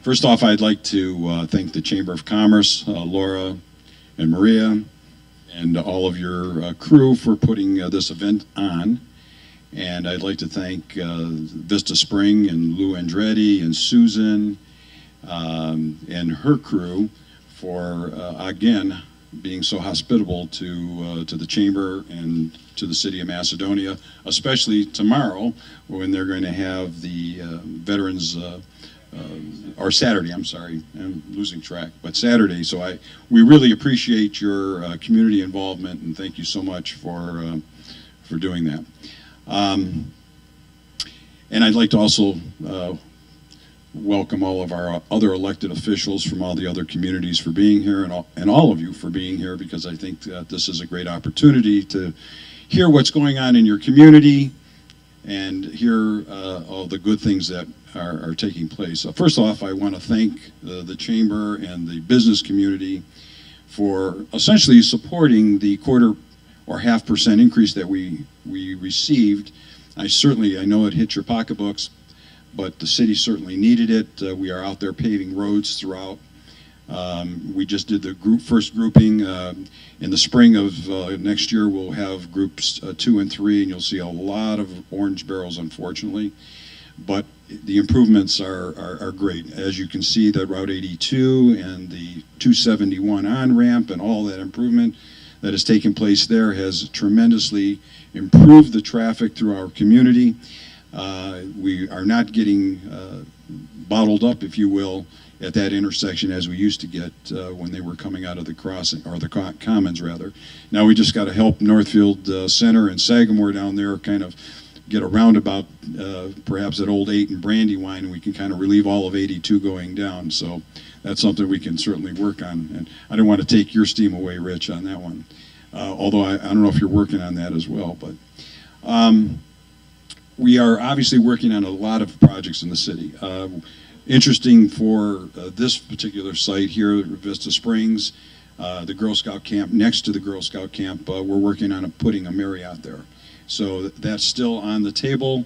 First off, I'd like to thank the Chamber of Commerce, Laura and Maria, and all of your crew for putting this event on. And I'd like to thank Vista Spring and Lou Andretti and Susan and her crew for, again, being so hospitable to the Chamber and to the City of Macedonia, especially tomorrow when they're going to have the Veterans, or Saturday, I'm sorry, I'm losing track, but Saturday. So we really appreciate your community involvement, and thank you so much for doing that. And I'd like to also welcome all of our other elected officials from all the other communities for being here, and all of you for being here, because I think that this is a great opportunity to hear what's going on in your community and hear all the good things that are taking place. So first off, I want to thank the Chamber and the business community for essentially supporting the 1/4% increase that we received. I know it hit your pocketbooks, but the city certainly needed it. We are out there paving roads throughout. We just did the first grouping. In the spring of next year, we'll have groups 2 and 3, and you'll see a lot of orange barrels, unfortunately. But the improvements are great. As you can see, that Route 82 and the 271 on-ramp and all that improvement that has taken place there has tremendously improved the traffic through our community. We are not getting bottled up, if you will, at that intersection as we used to get when they were coming out of the crossing, or the commons rather. Now we just got to help Northfield Center and Sagamore down there kind of get a roundabout, perhaps at Old 8 and Brandywine, and we can kind of relieve all of 82 going down. So that's something we can certainly work on. And I don't want to take your steam away, Rich, on that one. Although I don't know if you're working on that as well. But we are obviously working on a lot of projects in the city. Interesting for this particular site here, Vista Springs, the Girl Scout camp, next to the Girl Scout camp, we're working on putting a Marriott there. So that's still on the table,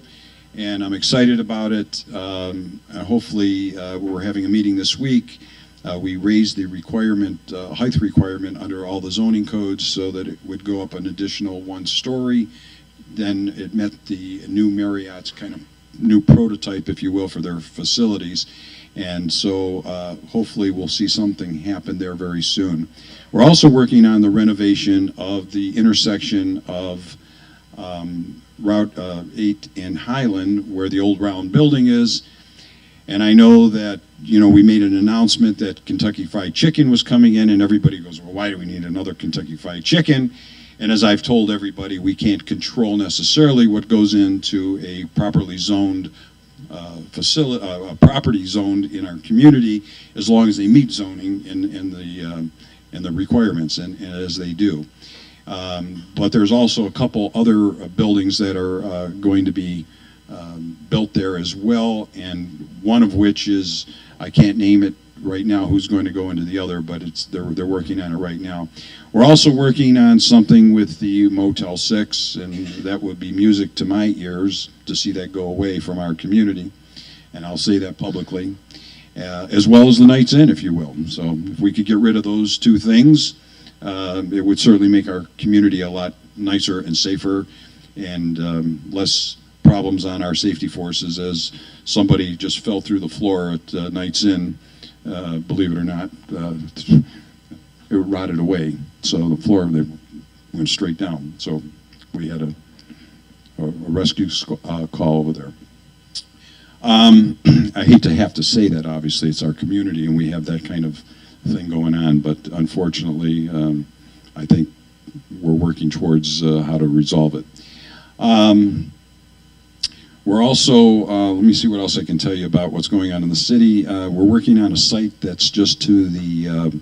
and I'm excited about it. Hopefully, we're having a meeting this week. We raised the requirement, height requirement under all the zoning codes so that it would go up an additional 1 story. Then it met the new Marriott's kind of new prototype, if you will, for their facilities. And so hopefully we'll see something happen there very soon. We're also working on the renovation of the intersection of Route 8 in Highland, where the old round building is. And I know that, we made an announcement that Kentucky Fried Chicken was coming in, and everybody goes, well, why do we need another Kentucky Fried Chicken? And as I've told everybody, we can't control necessarily what goes into a properly zoned property zoned in our community, as long as they meet zoning in the requirements, and as they do. But there's also a couple other buildings that are going to be built there as well, and one of which is, I can't name it right now who's going to go into the other, but they're working on it right now. We're also working on something with the Motel 6, and that would be music to my ears to see that go away from our community, and I'll say that publicly, as well as the Knights Inn, if you will. So if we could get rid of those 2 things, it would certainly make our community a lot nicer and safer, and less problems on our safety forces, as somebody just fell through the floor at Knights Inn, believe it or not. It rotted away, so the floor, they went straight down. So we had a rescue call over there. I hate to have to say that, obviously, it's our community, and we have that kind of thing going on, but unfortunately, I think we're working towards how to resolve it. We're also, let me see what else I can tell you about what's going on in the city. We're working on a site that's just to the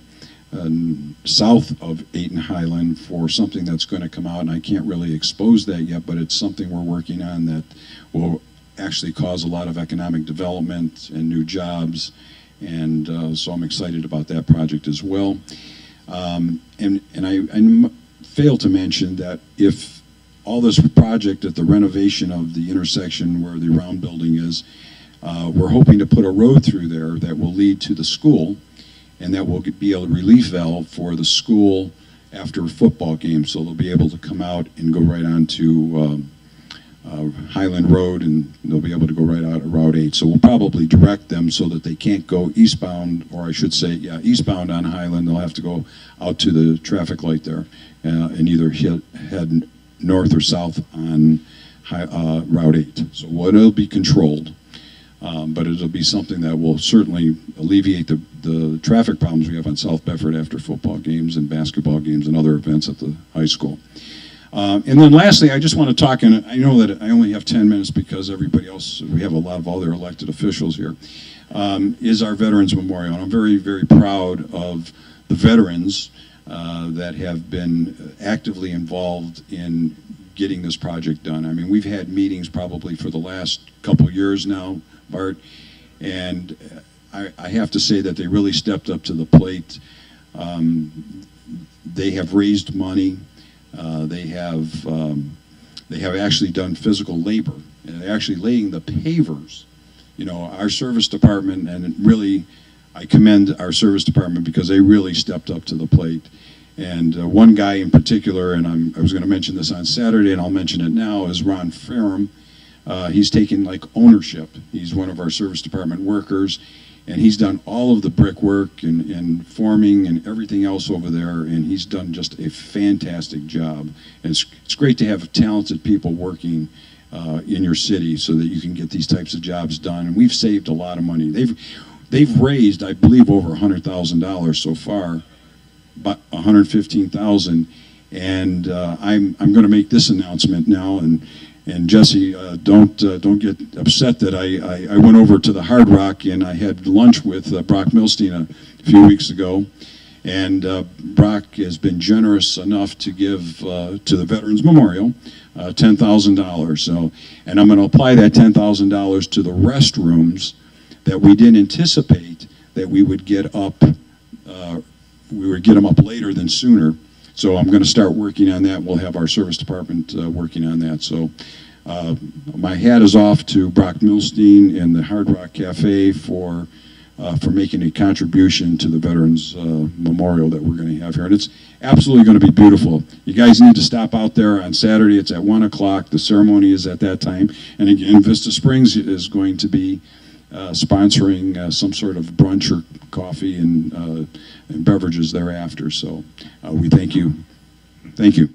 south of 8 and Highland for something that's going to come out, and I can't really expose that yet, but it's something we're working on that will actually cause a lot of economic development and new jobs, and so I'm excited about that project as well. And I failed to mention that if all this project at the renovation of the intersection where the round building is, We're hoping to put a road through there that will lead to the school, and that will be a relief valve for the school after a football game, so they'll be able to come out and go right on to Highland Road, and they'll be able to go right out of Route 8. So we'll probably direct them so that they can't go eastbound, or I should say, yeah, eastbound on Highland. They'll have to go out to the traffic light there and either head north or south on Route 8. So it'll be controlled, but it'll be something that will certainly alleviate the traffic problems we have on South Bedford after football games and basketball games and other events at the high school. And then lastly, I just want to talk, and I know that I only have 10 minutes because everybody else, we have a lot of other elected officials here, is our Veterans Memorial. And I'm very, very proud of the veterans that have been actively involved in getting this project done. I mean, we've had meetings probably for the last couple years now, Bart, and I have to say that they really stepped up to the plate. They have raised money. They have actually done physical labor, and they're actually laying the pavers. You know, our service department, and really, I commend our service department because they really stepped up to the plate. And one guy in particular, and I was going to mention this on Saturday, and I'll mention it now, is Ron Ferrum. He's taken like ownership. He's one of our service department workers, and he's done all of the brickwork and forming and everything else over there, and he's done just a fantastic job. And it's great to have talented people working in your city so that you can get these types of jobs done. And we've saved a lot of money. They've raised, I believe, over $100,000 so far, about $115,000. And I'm going to make this announcement now. And Jesse, don't get upset that I went over to the Hard Rock and I had lunch with Brock Milstein a few weeks ago, and Brock has been generous enough to give to the Veterans Memorial $10,000. So, and I'm going to apply that $10,000 to the restrooms that we didn't anticipate that we would get up. We would get them up later than sooner. So I'm going to start working on that. We'll have our service department working on that. So my hat is off to Brock Milstein and the Hard Rock Cafe for making a contribution to the Veterans Memorial that we're going to have here. And it's absolutely going to be beautiful. You guys need to stop out there on Saturday. It's at 1 o'clock. The ceremony is at that time. And again, Vista Springs is going to be sponsoring some sort of brunch or coffee and beverages thereafter. So we thank you. Thank you.